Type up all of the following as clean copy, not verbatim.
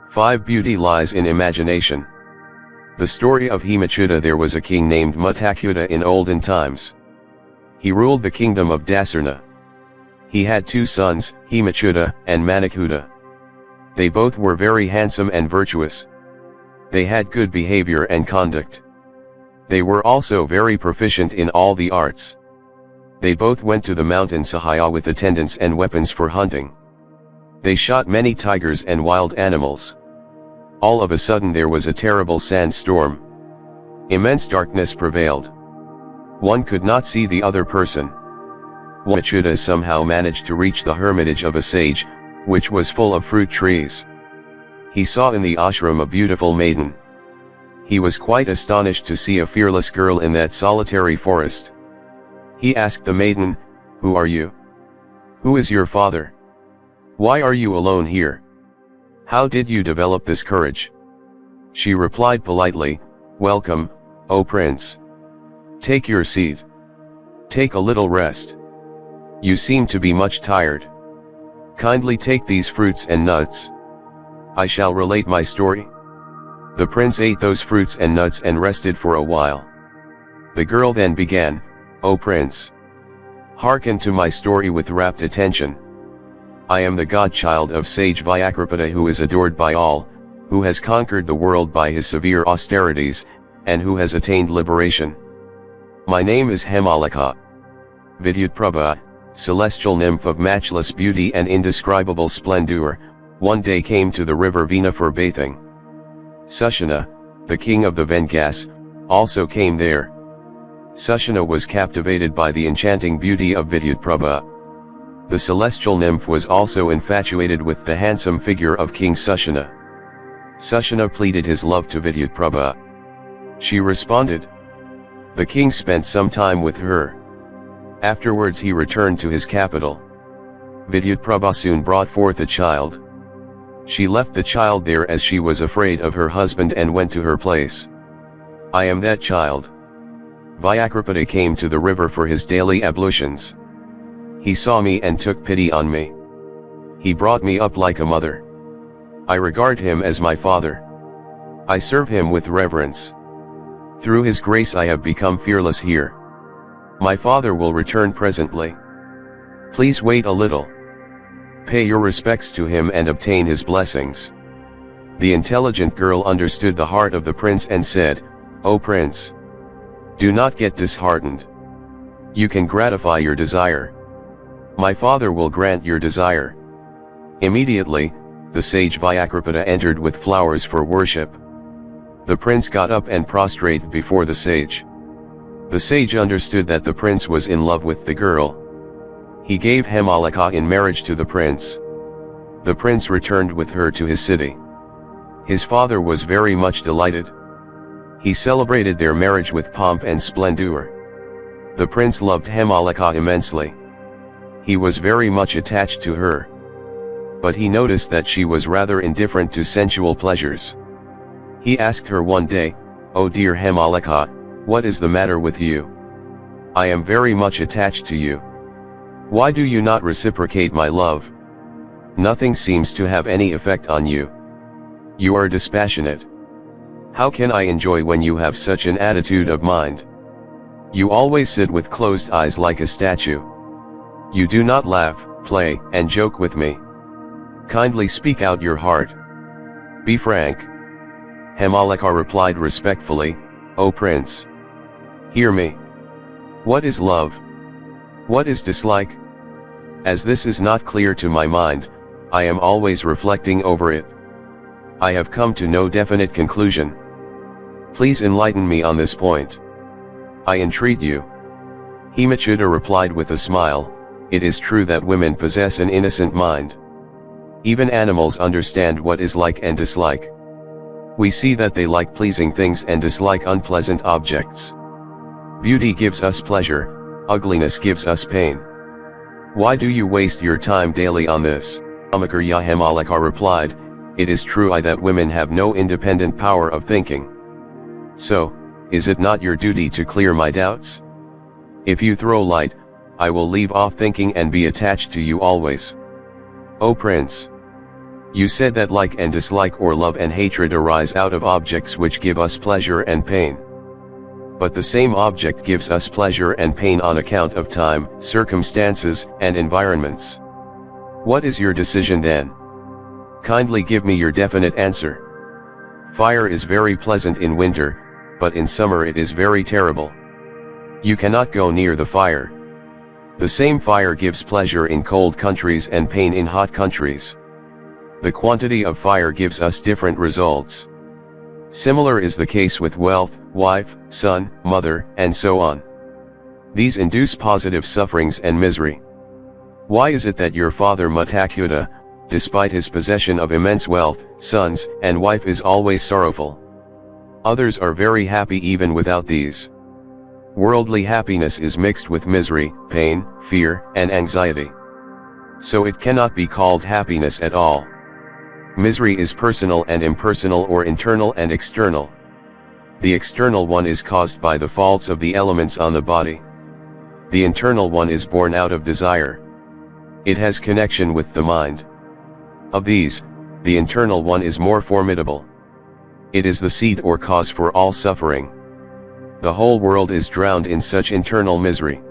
5 Beauty lies in imagination. The story of Hemachuda. There was a king named Hemachuda in olden times. He ruled the kingdom of Dasarna. He had 2 sons, Hemachuda and Hemachuda. They both were very handsome and virtuous. They had good behavior and conduct. They were also very proficient in all the arts. They both went to the mountain Sahaya with attendants and weapons for hunting. They shot many tigers and wild animals. All of a sudden there was a terrible sandstorm. Immense darkness prevailed. One could not see the other person. Hemachuda somehow managed to reach the hermitage of a sage, which was full of fruit trees. He saw in the ashram a beautiful maiden. He was quite astonished to see a fearless girl in that solitary forest. He asked the maiden, "Who are you? Who is your father? Why are you alone here? How did you develop this courage?" She replied politely, "Welcome, O Prince. Take your seat. Take a little rest. You seem to be much tired. Kindly take these fruits and nuts. I shall relate my story." The prince ate those fruits and nuts and rested for a while. The girl then began, "O Prince, hearken to my story with rapt attention. I am the godchild of sage Vyakrapada, who is adored by all, who has conquered the world by his severe austerities, and who has attained liberation. My name is Hemachuda. Vidyutprabha, celestial nymph of matchless beauty and indescribable splendor, one day came to the river Vena for bathing. Sushana, the king of the Vengas, also came there. Sushana was captivated by the enchanting beauty of Vidyutprabha. The celestial nymph was also infatuated with the handsome figure of King Sushana. Sushana pleaded his love to Vidyutprabha. She responded. The king spent some time with her. Afterwards he returned to his capital. Vidyutprabha soon brought forth a child. She left the child there as she was afraid of her husband and went to her place. I am that child. Vyakrapada came to the river for his daily ablutions. He saw me and took pity on me. He brought me up like a mother. I regard him as my father. I serve him with reverence. Through his grace I have become fearless here. My father will return presently. Please wait a little. Pay your respects to him and obtain his blessings." The intelligent girl understood the heart of the prince and said, "O Prince, do not get disheartened. You can gratify your desire. My father will grant your desire." Immediately, the sage Vyakrapada entered with flowers for worship. The prince got up and prostrated before the sage. The sage understood that the prince was in love with the girl. He gave Hemachuda in marriage to the prince. The prince returned with her to his city. His father was very much delighted. He celebrated their marriage with pomp and splendor. The prince loved Hemachuda immensely. He was very much attached to her. But he noticed that she was rather indifferent to sensual pleasures. He asked her one day, "Oh dear Hemachuda, what is the matter with you? I am very much attached to you. Why do you not reciprocate my love? Nothing seems to have any effect on you. You are dispassionate. How can I enjoy when you have such an attitude of mind? You always sit with closed eyes like a statue. You do not laugh, play, and joke with me. Kindly speak out your heart. Be frank." Hemachuda replied respectfully, "O Prince, hear me. What is love? What is dislike? As this is not clear to my mind, I am always reflecting over it. I have come to no definite conclusion. Please enlighten me on this point. I entreat you." Hemachuda replied with a smile, "It is true that women possess an innocent mind. Even animals understand what is like and dislike. We see that they like pleasing things and dislike unpleasant objects. Beauty gives us pleasure, ugliness gives us pain. Why do you waste your time daily on this?" Hemachuda replied, "It is true that women have no independent power of thinking. So, is it not your duty to clear my doubts? If you throw light, I will leave off thinking and be attached to you always. O Prince, You said that like and dislike or love and hatred arise out of objects which give us pleasure and pain. But the same object gives us pleasure and pain on account of time, circumstances, and environments. What is your decision then? Kindly give me your definite answer. Fire is very pleasant in winter, but in summer it is very terrible. You cannot go near the fire. The same fire gives pleasure in cold countries and pain in hot countries. The quantity of fire gives us different results. Similar is the case with wealth, wife, son, mother, and so on. These induce positive sufferings and misery. Why is it that your father Hemachuda, despite his possession of immense wealth, sons, and wife is always sorrowful? Others are very happy even without these. Worldly happiness is mixed with misery, pain, fear, and anxiety. So it cannot be called happiness at all. Misery is personal and impersonal, or internal and external. The external one is caused by the faults of the elements on the body. The internal one is born out of desire. It has connection with the mind. Of these, the internal one is more formidable. It is the seed or cause for all suffering. The whole world is drowned in such internal misery.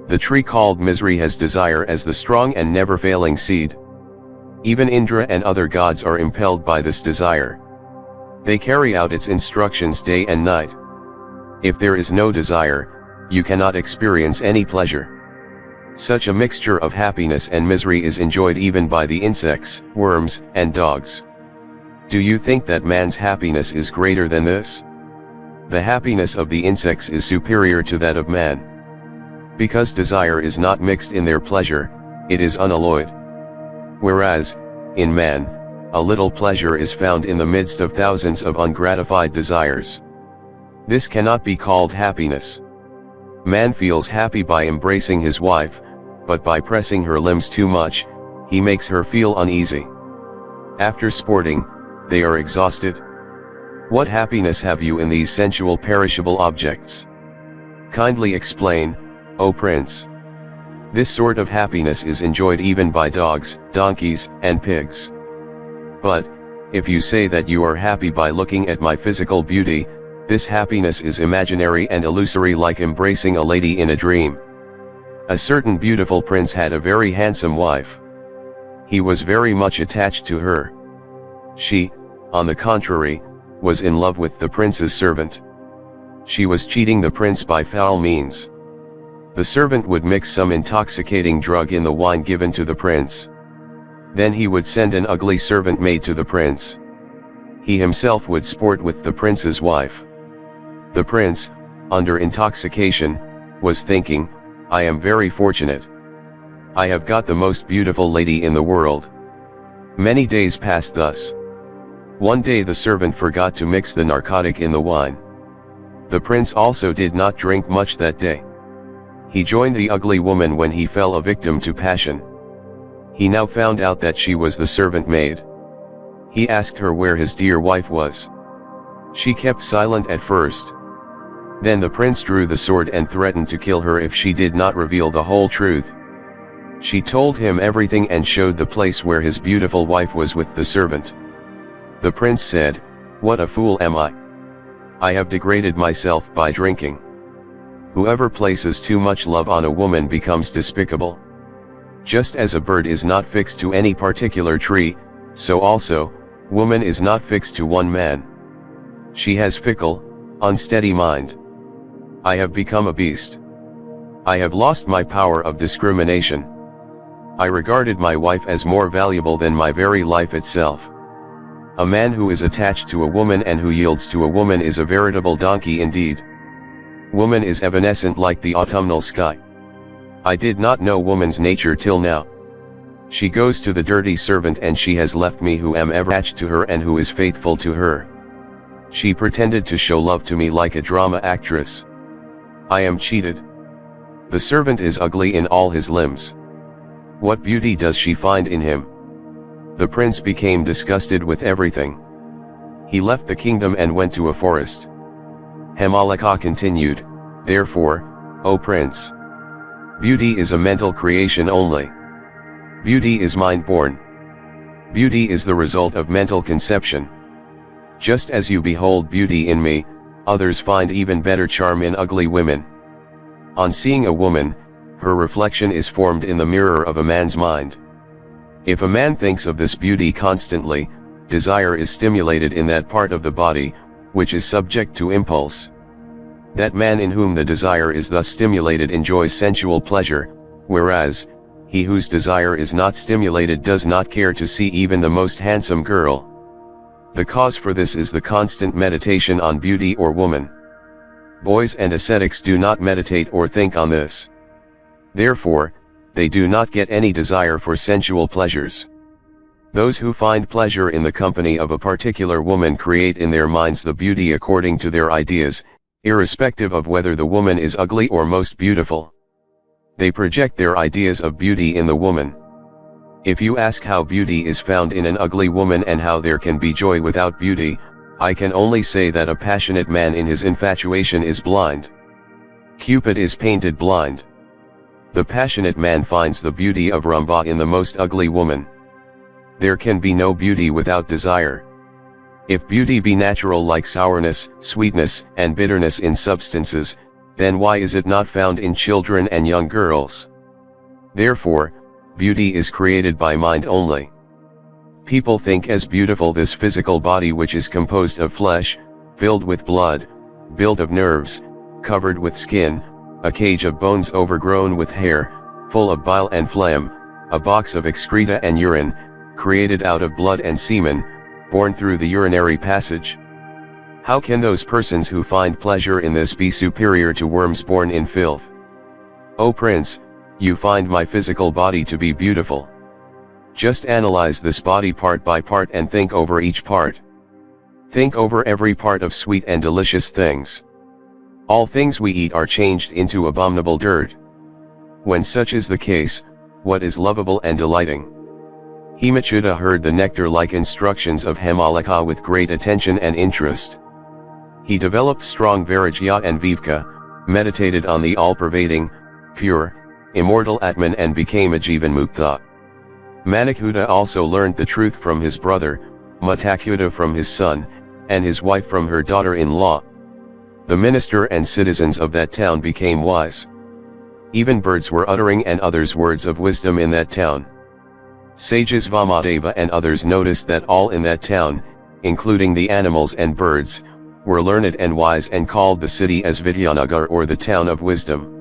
The tree called misery has desire as the strong and never-failing seed. Even Indra and other gods are impelled by this desire. They carry out its instructions day and night. If there is no desire, you cannot experience any pleasure. Such a mixture of happiness and misery is enjoyed even by the insects, worms, and dogs. Do you think that man's happiness is greater than this? The happiness of the insects is superior to that of man. Because desire is not mixed in their pleasure, it is unalloyed. Whereas, in man, a little pleasure is found in the midst of thousands of ungratified desires. This cannot be called happiness. Man feels happy by embracing his wife, but by pressing her limbs too much, he makes her feel uneasy. After sporting, they are exhausted. What happiness have you in these sensual perishable objects? Kindly explain, O Prince. This sort of happiness is enjoyed even by dogs, donkeys, and pigs. But, if you say that you are happy by looking at my physical beauty, this happiness is imaginary and illusory, like embracing a lady in a dream. A certain beautiful prince had a very handsome wife. He was very much attached to her. She, on the contrary, was in love with the prince's servant. She was cheating the prince by foul means. The servant would mix some intoxicating drug in the wine given to the prince. Then he would send an ugly servant maid to the prince. He himself would sport with the prince's wife. The prince, under intoxication, was thinking, I am very fortunate. I have got the most beautiful lady in the world. Many days passed thus. One day the servant forgot to mix the narcotic in the wine. The prince also did not drink much that day. He joined the ugly woman when he fell a victim to passion. He now found out that she was the servant maid. He asked her where his dear wife was. She kept silent at first. Then the prince drew the sword and threatened to kill her if she did not reveal the whole truth. She told him everything and showed the place where his beautiful wife was with the servant. The prince said, "What a fool am I! I have degraded myself by drinking. Whoever places too much love on a woman becomes despicable. Just as a bird is not fixed to any particular tree, so also, woman is not fixed to one man. She has fickle, unsteady mind. I have become a beast. I have lost my power of discrimination. I regarded my wife as more valuable than my very life itself. A man who is attached to a woman and who yields to a woman is a veritable donkey indeed. Woman is evanescent like the autumnal sky. I did not know woman's nature till now. She goes to the dirty servant and she has left me who am ever attached to her and who is faithful to her. She pretended to show love to me like a drama actress. I am cheated. The servant is ugly in all his limbs. What beauty does she find in him?" The prince became disgusted with everything. He left the kingdom and went to a forest. Hemachuda continued, "Therefore, O prince, beauty is a mental creation only. Beauty is mind-born. Beauty is the result of mental conception. Just as you behold beauty in me, others find even better charm in ugly women. On seeing a woman, her reflection is formed in the mirror of a man's mind. If a man thinks of this beauty constantly, desire is stimulated in that part of the body, which is subject to impulse. That man in whom the desire is thus stimulated enjoys sensual pleasure, whereas, he whose desire is not stimulated does not care to see even the most handsome girl. The cause for this is the constant meditation on beauty or woman. Boys and ascetics do not meditate or think on this. Therefore, they do not get any desire for sensual pleasures. Those who find pleasure in the company of a particular woman create in their minds the beauty according to their ideas, irrespective of whether the woman is ugly or most beautiful. They project their ideas of beauty in the woman. If you ask how beauty is found in an ugly woman and how there can be joy without beauty, I can only say that a passionate man in his infatuation is blind. Cupid is painted blind. The passionate man finds the beauty of Ramba in the most ugly woman. There can be no beauty without desire. If beauty be natural like sourness, sweetness, and bitterness in substances, then why is it not found in children and young girls? Therefore, beauty is created by mind only. People think as beautiful this physical body which is composed of flesh, filled with blood, built of nerves, covered with skin, a cage of bones overgrown with hair, full of bile and phlegm, a box of excreta and urine, created out of blood and semen, born through the urinary passage. How can those persons who find pleasure in this be superior to worms born in filth? O Prince, you find my physical body to be beautiful. Just analyze this body part by part and think over each part. Think over every part of sweet and delicious things. All things we eat are changed into abominable dirt. When such is the case, what is lovable and delighting? Hemachuda heard the nectar-like instructions of Hemalika with great attention and interest. He developed strong Vairagya and Viveka, meditated on the all-pervading, pure, immortal Atman and became a Jivanmukta. Hemachuda also learned the truth from his brother, Hemachuda from his son, and his wife from her daughter-in-law. The minister and citizens of that town became wise. Even birds were uttering and others words of wisdom in that town. Sages Vamadeva and others noticed that all in that town, including the animals and birds, were learned and wise and called the city as Vidyanagar or the town of wisdom.